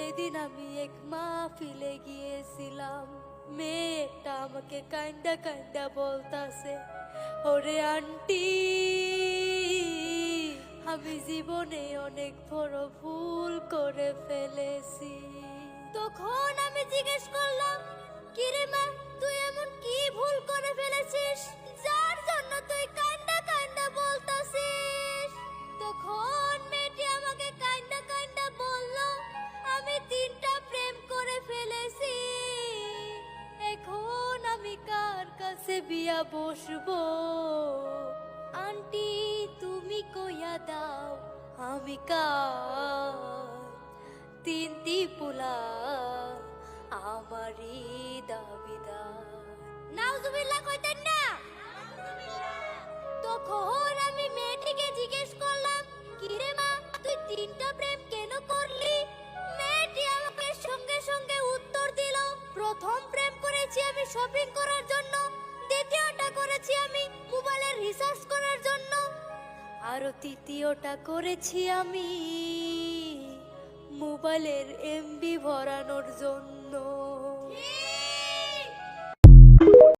সেদিন আমি এক মাহফিলে গিয়েছিলাম, মেয়েটা আমাকে কান্দা কান্দা বলতাছে, ওরে আন্টি, আমি জীবনে অনেক বড় ভুল করে ফেলেছি। তখন আমি জিজ্ঞেস করলাম, কিরে মা, তুই এমন কি ভুল করে ফেলেছিস যার জন্য তুই কান্দা কান্দা বলতাছিস? তখন মেয়েটি আমাকে কান্দা কান্দা বলল, আমি 3টা প্রেম করে ফেলেছি, এখন আমি কার কাছে বিয়া বসবো? আন্টি, তুমি কইয়া দাও আমি কার? 3টি পোলা আমারই দাবিদার। নাউজুবিল্লাহ কইতেন না? তখন আমি মেয়েটিকে জিজ্ঞেস করলাম, কিরে মা, তুই 3টা প্রেম কেন করলি? মেয়েটি আমাকে সঙ্গে সঙ্গে উত্তর দিল, প্রথম প্রেম করেছি আমি শপিং করার জন্য, দ্বিতীয়টা করেছি আমি মোবাইলের রিচার্জ করার জন্য, আর তৃতীয়টা করেছি আমি মোবাইলের এমবি ভরানোর জন্য।